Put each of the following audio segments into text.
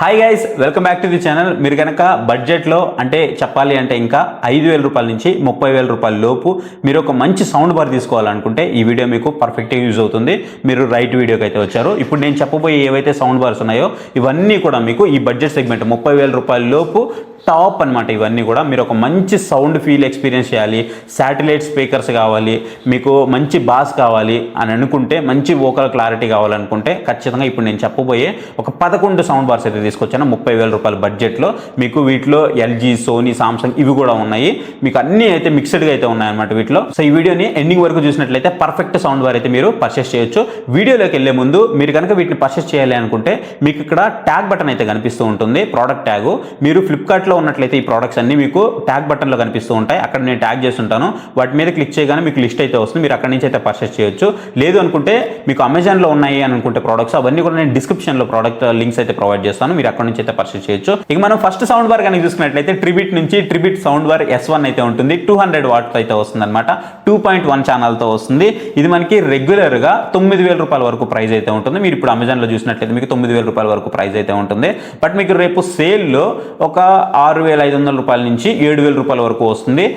Hi guys, welcome back to the channel. మీరు కనుక బడ్జెట్లో అంటే చెప్పాలి అంటే ఇంకా 5,000 రూపాయల నుంచి 30,000 రూపాయల లోపు మీరు ఒక మంచి సౌండ్ బార్ తీసుకోవాలనుకుంటే ఈ వీడియో మీకు పర్ఫెక్ట్గా యూజ్ అవుతుంది. మీరు రైట్ వీడియోకి అయితే వచ్చారు. ఇప్పుడు నేను చెప్పబోయే ఏవైతే సౌండ్ బార్స్ ఉన్నాయో ఇవన్నీ కూడా మీకు ఈ బడ్జెట్ సెగ్మెంట్ 30,000 రూపాయల లోపు టాప్ అనమాట. ఇవన్నీ కూడా మీరు ఒక మంచి సౌండ్ ఫీల్ ఎక్స్పీరియన్స్ చేయాలి, శాటిలైట్ స్పీకర్స్ కావాలి, మీకు మంచి బాస్ కావాలి అని అనుకుంటే, మంచి వోకల్ క్లారిటీ కావాలనుకుంటే ఖచ్చితంగా ఇప్పుడు నేను చెప్పబోయే ఒక 11 సౌండ్ బార్స్ అయితే తీసుకొచ్చాను 30,000 రూపాయల బడ్జెట్లో. మీకు వీటిలో ఎల్జీ, సోనీ, సామ్సంగ్ ఇవి కూడా ఉన్నాయి. మీకు అన్నీ అయితే మిక్స్డ్గా అయితే ఉన్నాయన్నమాట వీటిలో. సో ఈ వీడియోని ఎండింగ్ వరకు చూసినట్లయితే పర్ఫెక్ట్ సౌండ్ బార్ అయితే మీరు పర్చేస్ చేయొచ్చు. వీడియోలోకి వెళ్ళే ముందు మీరు కనుక వీటిని పర్చేస్ చేయాలి అనుకుంటే మీకు ఇక్కడ ట్యాగ్ బటన్ అయితే కనిపిస్తూ ఉంటుంది, ప్రోడక్ట్ ట్యాగ్. మీరు ఫ్లిప్కార్ట్లో ఉన్నట్లయితే ఈ ప్రోడక్ట్స్ అన్ని మీకు ట్యాగ్ బటన్లో కనిపిస్తూ ఉంటాయి. అక్కడ నేను ట్యాగ్ చేస్తుంటాను. వాటి మీద క్లిక్ చేయగానే మీకు లిస్ట్ అయితే వస్తుంది. మీరు అక్కడి నుంచి అయితే పర్చేస్ చేయొచ్చు. లేదు అనుకుంటే మీకు అమెజాన్లో ఉన్నాయి అని అనుకుంటే ప్రోడక్ట్స్ అవన్నీ కూడా నేను డిస్క్రిప్షన్లో ప్రోడక్ట్ లింక్స్ అయితే ప్రొవైడ్ చేస్తాను. మీరు అక్కడ నుంచి అయితే పర్చేస్ చేయొచ్చు. ఇక మనం ఫస్ట్ సౌండ్ బార్ కనుక చూసుకున్నట్లయితే ట్రిబిట్ నుంచి ట్రిబిట్ సౌండ్ బార్ S1 అయితే ఉంటుంది. 200 వాట్స్ అయితే వస్తుంది అనమాట. 2.1 ఛానల్తో వస్తుంది. ఇది మనకి రెగ్యులర్గా 9,000 రూపాయల వరకు ప్రైస్ అయితే ఉంటుంది. మీరు ఇప్పుడు అమెజాన్లో చూసినట్లయితే మీకు 9,000 రూపాయల వరకు ప్రైస్ అయితే ఉంటుంది. బట్ మీకు రేపు సేల్లో ఒక 6,500 రూపాయల నుంచి 7,000 రూపాయల వరకు వస్తుంది.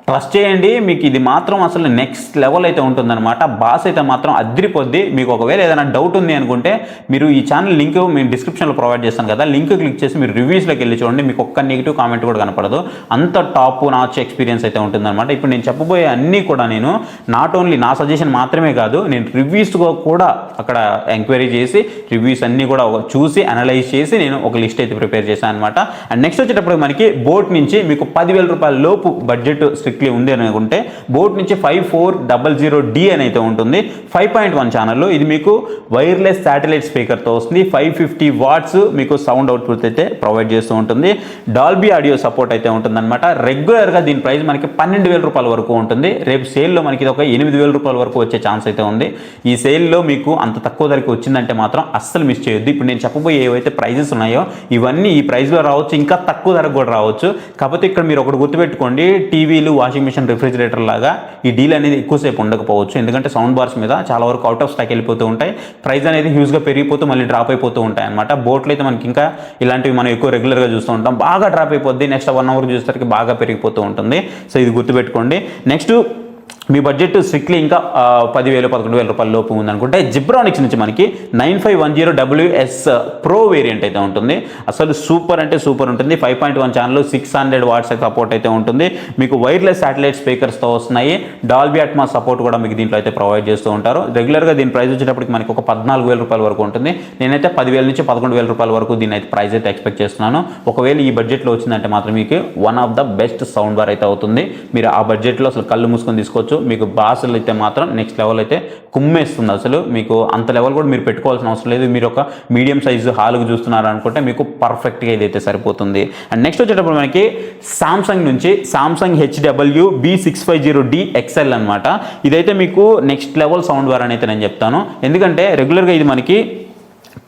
ట్రస్ట్ చేయండి, మీకు ఇది మాత్రం అసలు నెక్స్ట్ లెవెల్ అయితే ఉంటుందన్నమాట. బాస్ అయితే మాత్రం అదిరిపోద్ది. మీకు ఒకవేళ ఏదైనా డౌట్ ఉంది అనుకుంటే మీరు ఈ ఛానల్ లింక్ మేము డిస్క్రిప్షన్లో ప్రొవైడ్ చేస్తాను కదా, లింక్ క్లిక్ చేసి మీరు రివ్యూస్లోకి వెళ్ళి చూడండి. మీకు ఒక్క నెగిటివ్ కామెంట్ కూడా కనపడదు. అంత టాప్ నాచ్ ఎక్స్పీరియన్స్ అయితే ఉంటుందన్నమాట. ఇప్పుడు నేను చెప్పబోయే అన్నీ కూడా నేను నాట్ ఓన్లీ నా సజెషన్ మాత్రమే కాదు, నేను రివ్యూస్ కూడా అక్కడ ఎంక్వైరీ చేసి రివ్యూస్ అన్నీ కూడా చూసి అనలైజ్ చేసి నేను ఒక లిస్ట్ అయితే ప్రిపేర్ చేశాను అనమాట. అండ్ నెక్స్ట్ వచ్చేటప్పుడు మనకి బోట్ నుంచి మీకు 10,000 రూపాయల లోపు బడ్జెట్ ఉంది అని అనుకుంటే బోట్ నుంచి 5400D అని అయితే ఉంటుంది. 5.1 ఛానల్లో ఇది మీకు వైర్లెస్ శాటిలైట్ స్పీకర్తో వస్తుంది. 550 వాట్స్ మీకు సౌండ్ అవుట్పుట్ అయితే ప్రొవైడ్ చేస్తూ ఉంటుంది. డాల్బీ ఆడియో సపోర్ట్ అయితే ఉంటుందన్నమాట. రెగ్యులర్గా దీని ప్రైస్ మనకి 12,000 రూపాయల వరకు ఉంటుంది. రేపు సేల్లో మనకి ఇది ఒక 8,000 రూపాయల వరకు వచ్చే ఛాన్స్ అయితే ఉంది. ఈ సేల్లో మీకు అంత తక్కువ ధరకి వచ్చిందంటే మాత్రం అస్సలు మిస్ చేయొద్దు. ఇప్పుడు నేను చెప్పబోయే ఏవైతే ప్రైజెస్ ఉన్నాయో ఇవన్నీ ఈ ప్రైస్లో రావచ్చు, ఇంకా తక్కువ ధరకు కూడా రావచ్చు. కాకపోతే ఇక్కడ మీరు ఒకటి గుర్తుపెట్టుకోండి, టీవీలు, వాషింగ్ మిషన్, రిఫ్రిజిరేటర్ లాగా ఈ డీల్ అనేది ఎక్కువసేపు ఉండకపోవచ్చు. ఎందుకంటే సౌండ్ బార్స్ మీద చాలా వరకు అవుట్ ఆఫ్ స్టాక్ వెళ్ళిపోతూ ఉంటాయి. ప్రైస్ అనేది హ్యూజ్గా పెరిగిపోతూ మళ్ళీ డ్రాప్ అయిపోతూ ఉంటాయి అనమాట. బోట్లో అయితే మనకి ఇంకా ఇలాంటివి మనం ఎక్కువ రెగ్యులర్గా చూస్తూ ఉంటాం. బాగా డ్రాప్ అయిపోద్ది, నెక్స్ట్ 1 అవర్ చూసేసరికి బాగా పెరిగిపోతూ ఉంటుంది. సో ఇది గుర్తుపెట్టుకోండి. నెక్స్ట్ మీ బడ్జెట్ స్ట్రిక్ట్లీ ఇంకా 10,000 11,000 రూపాయల లోపు ఉందనుకుంటే జిబ్రానిక్స్ నుంచి మనకి 9510WS ప్రో వేరియంట్ అయితే ఉంటుంది. అసలు సూపర్ అంటే సూపర్ ఉంటుంది. 5.1 ఛానల్ 600 వాట్స్ సపోర్ట్ అయితే ఉంటుంది. మీకు వైర్లెస్ శాటిలైట్ స్పీకర్స్తో వస్తున్నాయి. డాల్బీ అట్మాస్ సపోర్ట్ కూడా మీకు దీంట్లో అయితే ప్రొవైడ్ చేస్తూ ఉంటారు. రెగ్యులర్గా దీని ప్రైస్ వచ్చేటప్పటికి మనకి ఒక 14,000 రూపాయల వరకు ఉంటుంది. నేనైతే 10,000 నుంచి 11,000 రూపాయల వరకు దీని అయితే ప్రైస్ అయితే ఎక్స్పెక్ట్ చేస్తున్నాను. ఒకవేళ ఈ బడ్జెట్లో వచ్చిందంటే మాత్రం మీకు one of the best sound bar అయితే అవుతుంది. మీరు ఆ బడ్జెట్లో అసలు కళ్ళు మూసుకొని తీసుకోవచ్చు. మీకు బాసులు అయితే మాత్రం నెక్స్ట్ లెవెల్ అయితే కుమ్మేస్తుంది. అసలు మీకు అంత లెవెల్ కూడా మీరు పెట్టుకోవాల్సిన అవసరం లేదు. మీరు ఒక మీడియం సైజు హాల్కి చూస్తున్నారు అనుకుంటే మీకు పర్ఫెక్ట్గా ఇదైతే సరిపోతుంది. అండ్ నెక్స్ట్ వచ్చేటప్పుడు మనకి సామ్సంగ్ నుంచి సామ్సంగ్ HWB650D XL అనమాట. ఇదైతే మీకు నెక్స్ట్ లెవెల్ సౌండ్ బార్ అని అయితే నేను చెప్తాను. ఎందుకంటే రెగ్యులర్గా ఇది మనకి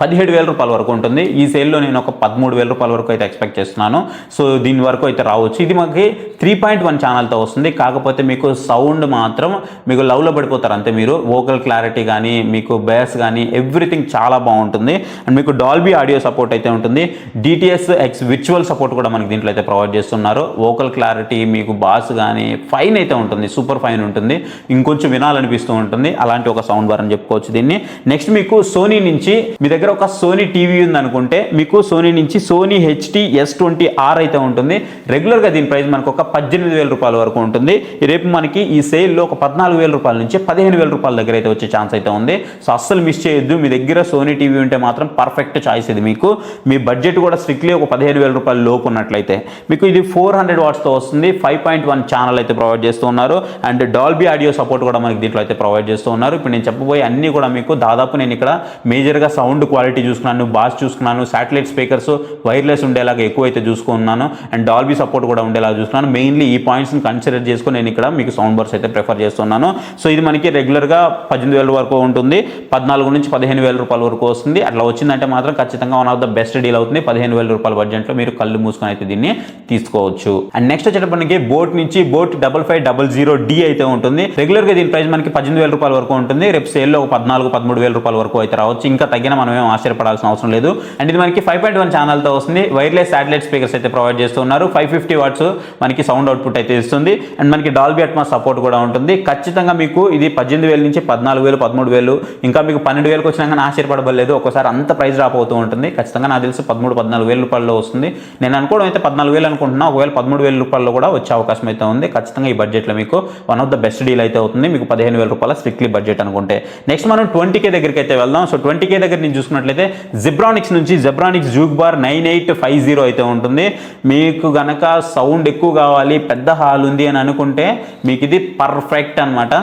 17,000 రూపాయల వరకు ఉంటుంది. ఈ సేల్లో నేను ఒక 13,000 రూపాయల వరకు అయితే ఎక్స్పెక్ట్ చేస్తున్నాను. సో దీని వరకు అయితే రావచ్చు. ఇది మనకి 3.1 ఛానల్తో వస్తుంది. కాకపోతే మీకు సౌండ్ మాత్రం మీకు లవ్లో పడిపోతారు అంతే. మీరు వోకల్ క్లారిటీ కానీ మీకు బేస్ కానీ ఎవ్రీథింగ్ చాలా బాగుంటుంది. అండ్ మీకు డాల్బీ ఆడియో సపోర్ట్ అయితే ఉంటుంది. DTS X విర్చువల్ సపోర్ట్ కూడా మనకి దీంట్లో అయితే ప్రొవైడ్ చేస్తున్నారు. వోకల్ క్లారిటీ మీకు బాస్ కానీ ఫైన్ అయితే ఉంటుంది, సూపర్ ఫైన్ ఉంటుంది. ఇంకొంచెం వినాలనిపిస్తూ ఉంటుంది. అలాంటి ఒక సౌండ్ బార్ అని చెప్పుకోవచ్చు దీన్ని. నెక్స్ట్ మీకు సోనీ నుంచి మీ దగ్గర ఒక సోనీ టీవీ ఉంది అనుకుంటే మీకు సోనీ నుంచి సోనీ HT-S20R అయితే ఉంటుంది. రెగ్యులర్గా దీని ప్రైస్ మనకు ఒక 18,000 రూపాయల వరకు ఉంటుంది. రేపు మనకి ఈ సేల్లో ఒక 14,000 రూపాయల నుంచి 15,000 రూపాయల దగ్గర అయితే వచ్చే ఛాన్స్ అయితే ఉంది. సో అస్సలు మిస్ చేయొద్దు. మీ దగ్గర సోనీ టీవీ ఉంటే మాత్రం పర్ఫెక్ట్ చాయిస్ ఇది. మీకు మీ బడ్జెట్ కూడా స్ట్రిక్ట్లీ ఒక 15,000 రూపాయల లోపు ఉన్నట్లయితే మీకు ఇది 400 వాట్స్తో వస్తుంది. 5.1 ఛానల్ అయితే ప్రొవైడ్ చేస్తూ ఉన్నారు. అండ్ డాల్బీ ఆడియో సపోర్ట్ కూడా మనకి దీంట్లో అయితే ప్రొవైడ్ చేస్తూ ఉన్నారు. ఇప్పుడు నేను చెప్పబోయే అన్నీ కూడా మీకు దాదాపు నేను ఇక్కడ మేజర్గా సౌండ్ క్వాలిటీ చూసుకున్నాను, బాస్ చూసుకున్నాను, శాటిలైట్ స్పీకర్స్ వైర్లెస్ ఉండేలాగా ఎక్కువైతే చూసుకున్నాను. అండ్ డాల్బీ సపోర్ట్ కూడా ఉండేలాగా చూసుకున్నాను. మెయిన్లీ ఈ పాయింట్స్ని కన్సిడర్ చేసుకుని నేను ఇక్కడ మీకు సౌండ్ బార్స్ అయితే ప్రిఫర్ చేస్తున్నాను. సో ఇది మనకి రెగ్యులర్గా 18,000 వరకు ఉంటుంది. 14 నుంచి 15,000 రూపాయల వరకు వస్తుంది. అట్లా వచ్చిందంటే మాత్రం ఖచ్చితంగా one of the best deal అవుతుంది. 15,000 రూపాయల బడ్జెట్లో మీరు కళ్ళు మూసుకొని అయితే దీన్ని తీసుకోవచ్చు. అండ్ నెక్స్ట్ వచ్చేటప్పటికి బోట్ నుంచి బోట్ 5500D అయితే ఉంటుంది. రెగ్యులర్గా దీని ప్రైస్ మనకి 18,000 రూపాయల వరకు ఉంటుంది. రేపు సేల్లో ఒక 14,000-13,000 రూపాయల వరకు అయితే రావచ్చు. ఇంకా తగ్గిన మనమే ఏం ఆశ్చర్యపడాల్సిన అవసరం లేదు. అండ్ ఇది మనకి 5.1 ఛానల్తో వస్తుంది. వైర్లెస్ శాటిలైట్ స్పీకర్స్ అయితే ప్రొవైడ్ చేస్తున్నారు. 550 వాట్స్ మనకి సౌండ్ అవుట్పుట్ అయితే ఇస్తుంది. అండ్ మనకి డాల్బీ అట్మాస్ సపోర్ట్ కూడా ఉంటుంది. ఖచ్చితంగా మీకు ఇది 18,000 నుంచి 14,000, 13,000 ఇంకా మీకు 12,000కి వచ్చినా కానీ ఆశ్చర్యపడలేదు. ఒక్కోసారి అంత ప్రైస్ డ్రాప్ అవుతూ ఉంటుంది. ఖచ్చితంగా నాకు తెలిసి 13,000-14,000 రూపాయల్లో వస్తుంది. నేను అనుకోవడం అయితే 14,000 అనుకుంటున్నా. ఒకవేళ 13,000 రూపాయల్లో కూడా వచ్చే అవకాశం అయితే ఉంది. ఖచ్చితంగా ఈ బడ్జెట్లో మీకు one of the best deal అయితే అవుతుంది. మీకు 15,000 రూపాయల స్ట్రిక్ట్లీ బడ్జెట్ అనుకుంటే. నెక్స్ట్ మనం 20K దగ్గరికి అయితే వెళ్దాం. సో 20K దగ్గర నేను చూసుకున్నట్లయితే జెబ్రానిక్స్ నుంచి జెబ్రానిక్స్ జూక్ బార్ 9850 అయితే ఉంటుంది. మీకు గనక సౌండ్ ఎక్కువ కావాలి, పెద్ద హాల్ ఉంది అని అనుకుంటే మీకు ఇది పర్ఫెక్ట్ అనమాట.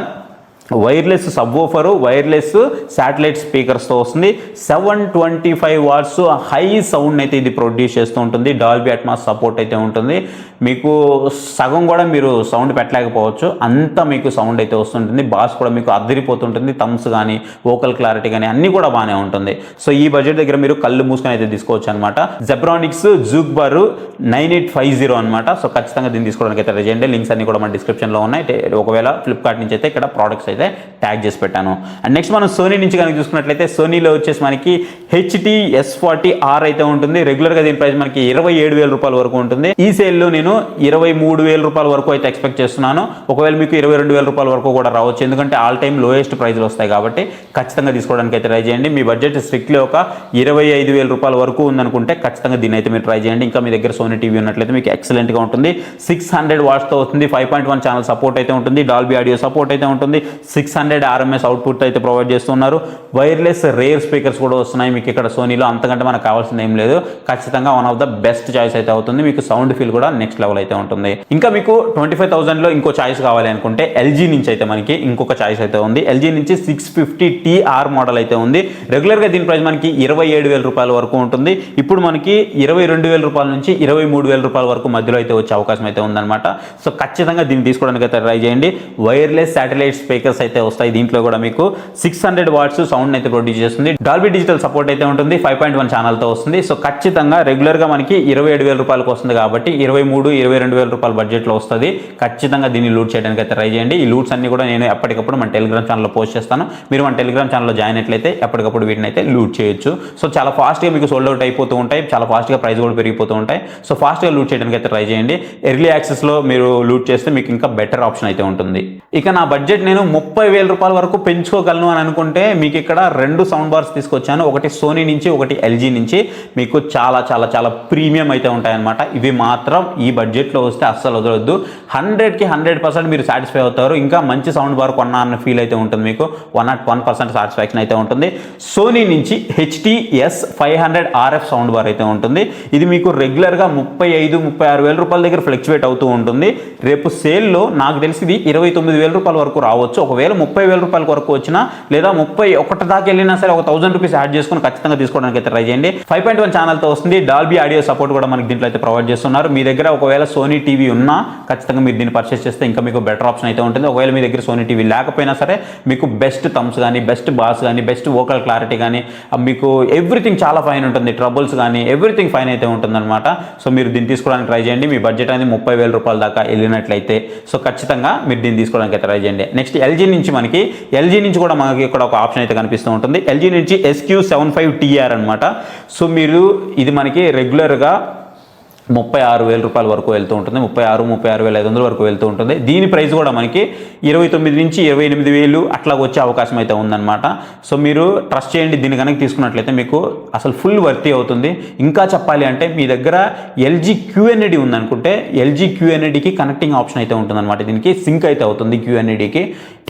వైర్లెస్ సబ్వూఫర్, వైర్లెస్ శాటిలైట్ స్పీకర్స్తో వస్తుంది. 725 వాట్స్ హై సౌండ్ అయితే ఇది ప్రొడ్యూస్ చేస్తూ ఉంటుంది. డాల్బీ అట్మాస్ సపోర్ట్ అయితే ఉంటుంది. మీకు సగం కూడా మీరు సౌండ్ పెట్టలేకపోవచ్చు, అంత మీకు సౌండ్ అయితే వస్తుంటుంది. బాస్ కూడా మీకు అదిరిపోతుంటుంది. థమ్స్ కానీ వోకల్ క్లారిటీ కానీ అన్నీ కూడా బాగానే ఉంటుంది. సో ఈ బడ్జెట్ దగ్గర మీరు కళ్ళు మూసుకొని అయితే తీసుకోవచ్చు అనమాట. జెబ్రానిక్స్ జూక్ బార్ 9850 అనమాట. సో ఖచ్చితంగా దీన్ని తీసుకోవడానికి అయితే ట్రై చేయండి. లింక్స్ అన్ని కూడా మన డిస్క్రిప్షన్లో ఉన్నాయి. ఒకవేళ ఫ్లిప్కార్ట్ నుంచి అయితే ఇక్కడ ప్రోడక్ట్స్ అయితే ట్యాగ్ చేసి పెట్టాను. అండ్ నెక్స్ట్ మనం సోనీ నుంచి కనుక చూసుకున్నట్లయితే సోనీలో వచ్చేసి మనకి HT S40R అయితే ఉంటుంది. రెగ్యులర్గా దీని ప్రైస్ మనకి 27,000 రూపాయల వరకు ఉంటుంది. ఈ సేల్లో నేను 23,000 రూపాయల వరకు అయితే ఎక్స్పెక్ట్ చేస్తున్నాను. ఒకవేళ మీకు 22,000 రూపాయల వరకు కూడా రావచ్చు, ఎందుకంటే ఆల్ టైమ్ లోయెస్ట్ ప్రైస్లు వస్తాయి కాబట్టి ఖచ్చితంగా తీసుకోవడానికి అయితే ట్రై చేయండి. మీ బడ్జెట్ స్ట్రిక్ట్లీ ఒక 25,000 రూపాయల వరకు ఉందనుకుంటే ఖచ్చితంగా దీన్ని అయితే మీరు ట్రై చేయండి. ఇంకా మీ దగ్గర సోనీ టీవీ ఉన్నట్లయితే మీకు ఎక్సలెంట్గా ఉంటుంది. 600 వాట్స్తో వస్తుంది. 5.1 ఛానల్ సపోర్ట్ అయితే ఉంటుంది. డాల్బీ ఆడియో సపోర్ట్ అయితే ఉంటుంది. 600 RMS అవుట్పుట్ అయితే ప్రొవైడ్ చేస్తున్నారు. వైర్లెస్ రేర్ స్పీకర్స్ కూడా వస్తున్నాయి మీకు ఇక్కడ సోనీలో. అంతకంటే మనకు కావాల్సింది ఏం లేదు. ఖచ్చితంగా one of the best choice అయితే అవుతుంది. మీకు సౌండ్ ఫీల్ కూడా నెక్స్ట్ లెవెల్ అయితే ఉంటుంది. ఇంకా మీకు 25,000లో ఇంకో చాయిస్ కావాలి అనుకుంటే LG నుంచి అయితే మనకి ఇంకొక చాయిస్ అయితే ఉంది. LG నుంచి 650TR మోడల్ అయితే ఉంది. రెగ్యులర్గా దీని ప్రైస్ మనకి 27,000 రూపాయల వరకు ఉంటుంది. ఇప్పుడు మనకి 22,000 రూపాయల నుంచి 23,000 రూపాయల వరకు మధ్యలో అయితే వచ్చే అవకాశం అయితే ఉందన్నమాట. సో ఖచ్చితంగా దీన్ని తీసుకోవడానికి అయితే ట్రై చేయండి. వైర్లెస్ శాటిలైట్ స్పీకర్స్ అయితే వస్తాయి. దీంట్లో కూడా మీకు 600 వాట్స్ సౌండ్ అయితే ప్రొడ్యూస్ చేస్తుంది. డాల్బీ డిజిటల్ సపోర్ట్ అయితే ఉంటుంది. 5.1 ఛానల్తో వస్తుంది. సో ఖచ్చితంగా రెగ్యులర్గా మనకి 27,000 రూపాయలకు వస్తుంది కాబట్టి 23,000-22,000 రూపాయల బడ్జెట్లో వస్తుంది. ఖచ్చితంగా దీన్ని లూట్ చేయడానికి అయితే ట్రై చేయండి. ఈ లూట్స్ అన్ని కూడా నేను ఎప్పటికప్పుడు మన టెలిగ్రామ్ ఛానల్లో పోస్ట్ చేస్తాను. మీరు మన టెలిగ్రామ్ ఛానల్లో జాయిన్ అయినట్లయితే ఎప్పటికప్పుడు వీటిని అయితే లూట్ చేయొచ్చు. సో చాలా ఫాస్ట్గా మీకు సోల్డ్ అవుట్ అయిపోతూ ఉంటాయి. చాలా ఫాస్ట్గా ప్రైస్ కూడా పెరిగిపోతూ ఉంటాయి. సో ఫాస్ట్గా లూట్ చేయడానికి అయితే ట్రై చేయండి. ఎర్లీ యాక్సెస్లో మీరు లూట్ చేస్తే మీకు ఇంకా బెటర్ ఆప్షన్ అయితే ఉంటుంది. ఇక నా బడ్జెట్ నేను 30,000 రూపాయల వరకు పెంచుకోగలను అని అనుకుంటే మీకు ఇక్కడ 2 సౌండ్ బార్స్ తీసుకొచ్చాను. ఒకటి సోనీ నుంచి, ఒకటి LG నుంచి. మీకు చాలా చాలా చాలా ప్రీమియం అయితే ఉంటాయన్నమాట. ఇవి మాత్రం ఈ బడ్జెట్లో వస్తే అస్సలు వదలొద్దు. 100కి 100% మీరు సాటిస్ఫై అవుతారు. ఇంకా మంచి సౌండ్ బార్ కొన్నా అన్న ఫీల్ అయితే ఉంటుంది. మీకు 101% సాటిస్ఫాక్షన్ అయితే ఉంటుంది. సోనీ నుంచి HT S500 RF sound bar అయితే ఉంటుంది. ఇది మీకు రెగ్యులర్గా 35,000-36,000 రూపాయల దగ్గర ఫ్లక్చువేట్ అవుతూ ఉంటుంది. రేపు సేల్లో నాకు తెలిసి ఇది 29,000 రూపాయల వరకు రావచ్చు. ఒకవేళ 30,000 రూపాయల వరకు వచ్చినా లేదా 31 దాకా వెళ్ళినా సరే ఒక 1,000 రూపీస్ యాడ్ చేసుకుని ఖచ్చితంగా తీసుకోవడానికి అయితే ట్రై చేయండి. 5.1 ఛానల్తో వస్తుంది. డాల్బీ ఆడియో సపోర్ట్ కూడా మనకి దీంట్లో అయితే ప్రొవైడ్ చేస్తున్నారు. మీ దగ్గర ఒకవేళ సోనీ టీవీ ఉన్నా ఖచ్చితంగా మీరు దీన్ని పర్చేస్ చేస్తే ఇంకా మీకు బెటర్ ఆప్షన్ అయితే ఉంటుంది. ఒకవేళ మీ దగ్గర సోనీ టీవీ లేకపోయినా సరే మీకు బెస్ట్ థమ్స్ కానీ, బెస్ట్ బాస్ కానీ, బెస్ట్ వోకల్ క్లారిటీ కానీ, మీకు ఎవ్రీథింగ్ చాలా ఫైన్ ఉంటుంది. ట్రబుల్స్ కానీ ఎవ్రీథింగ్ ఫైన్ అయితే ఉంటుందన్నమాట. సో మీరు దీన్ని తీసుకోవడానికి ట్రై చేయండి. మీ బడ్జెట్ అనేది 30,000 రూపాయల దాకా వెళ్ళినట్లయితే సో ఖచ్చితంగా మీరు దీన్ని తీసుకోవడానికి అయితే ట్రై చేయండి. నెక్స్ట్ LG నుంచి కూడా మనకి ఇక్కడ ఒక ఆప్షన్ అయితే కనిపిస్తూ ఉంటుంది. LG నుంచి SQ75TR అనమాట. సో మీరు ఇది మనకి రెగ్యులర్గా 36,000 రూపాయల వరకు వెళ్తూ ఉంటుంది. 36,500 వరకు వెళ్తూ ఉంటుంది. దీని ప్రైస్ కూడా మనకి 29 నుంచి 28,000 అట్లా వచ్చే అవకాశం అయితే ఉందన్నమాట. సో మీరు ట్రస్ట్ చేయండి. దీన్ని కనుక తీసుకున్నట్లయితే మీకు అసలు ఫుల్ వర్తీ అవుతుంది. ఇంకా చెప్పాలి అంటే మీ దగ్గర LG QNED ఉందనుకుంటే LG QNEDకి కనెక్టింగ్ ఆప్షన్ అయితే ఉంటుందన్నమాట. దీనికి సింక్ అయితే అవుతుంది QNEDకి.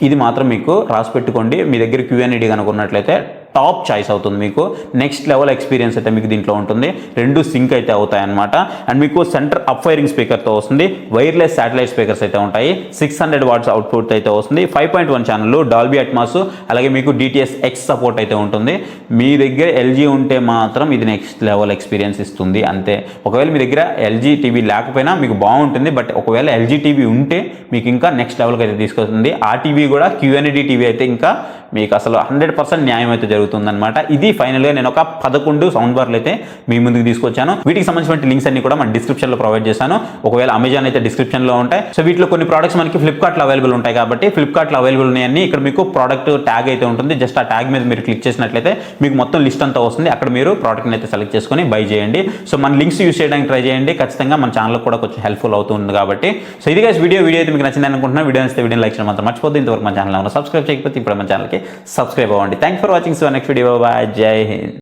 ఇది మాత్రం మీకు రాసి పెట్టుకోండి. మీ దగ్గర QNED కనుక్కున్నట్లయితే టాప్ చాయిస్ అవుతుంది. మీకు నెక్స్ట్ లెవెల్ ఎక్స్పీరియన్స్ అయితే మీకు దీంట్లో ఉంటుంది. 2 సింక్ అయితే అవుతాయి అనమాట. అండ్ మీకు సెంటర్ అప్ ఫైరింగ్ స్పీకర్తో వస్తుంది. వైర్లెస్ శాటిలైట్ స్పీకర్స్ అయితే ఉంటాయి. 600 వాట్స్ అవుట్పుట్ అయితే వస్తుంది. 5.1 ఛానల్, డాల్బీ అట్మాస్, అలాగే మీకు DTS X సపోర్ట్ అయితే ఉంటుంది. మీ దగ్గర LG ఉంటే మాత్రం ఇది నెక్స్ట్ లెవెల్ ఎక్స్పీరియన్స్ ఇస్తుంది అంతే. ఒకవేళ మీ దగ్గర LG టీవీ లేకపోయినా మీకు బాగుంటుంది. బట్ ఒకవేళ LG టీవీ ఉంటే మీకు ఇంకా నెక్స్ట్ లెవెల్కి అయితే తీసుకొస్తుంది. ఆ టీవీ కూడా QNED టీవీ అయితే ఇంకా మీకు అసలు 100% న్యాయం అయితే జరుగుతుందన్నమాట. ఇది ఫైనల్గా నేను ఒక 11 సౌండ్ బార్లు అయితే మీ ముందుకు తీసుకొచ్చాను. వీటికి సంబంధించిన లింక్స్ అన్ని కూడా మన డిస్క్రిప్షన్లో ప్రొవైడ్ చేశాను. ఒకవేళ అమెజాన్ అయితే డిస్క్రిప్షన్లో ఉంటాయి. సో వీటిలో కొన్ని ప్రోడక్ట్స్ మనకి ఫ్లిప్కార్ట్లో అవైలబుల్ ఉంటాయి కాబట్టి ఫ్లిప్కార్ట్లో అవైలబుల్ ఉన్నాయని ఇక్కడ మీకు ప్రోడక్ట్ ట్యాగ్ అయితే ఉంటుంది. జస్ట్ ఆ ట్యాగ్ మీద మీరు క్లిక్ చేసినట్లయితే మీకు మొత్తం లిస్ట్ అంతా వస్తుంది. అక్కడ మీరు ప్రోడక్ట్ని అయితే సెలెక్ట్ చేసుకొని బై చేయండి. సో మన లింక్స్ యూస్ చేయడానికి ట్రై చేయండి. ఖచ్చితంగా మన ఛానల్ కూడా కొంచెం హెల్ప్ఫుల్ అవుతుంది కాబట్టి. సో ఇది గైస్ వీడియో అయితే మీకు నచ్చింది అనుకుంటున్నా. వీడియో నచ్చితే వీడియో లైక్ చేయడం మాత్రం మర్చిపోద్దు. ఇంతవరకు మన ఛానల్ సబ్స్క్రైబ్ చేయకపోతే ఇప్పుడు మన ఛానల్కి సబ్స్క్రైబ్ అవ్వండి. Thank for watching. So next video. Bye. Jai Hind.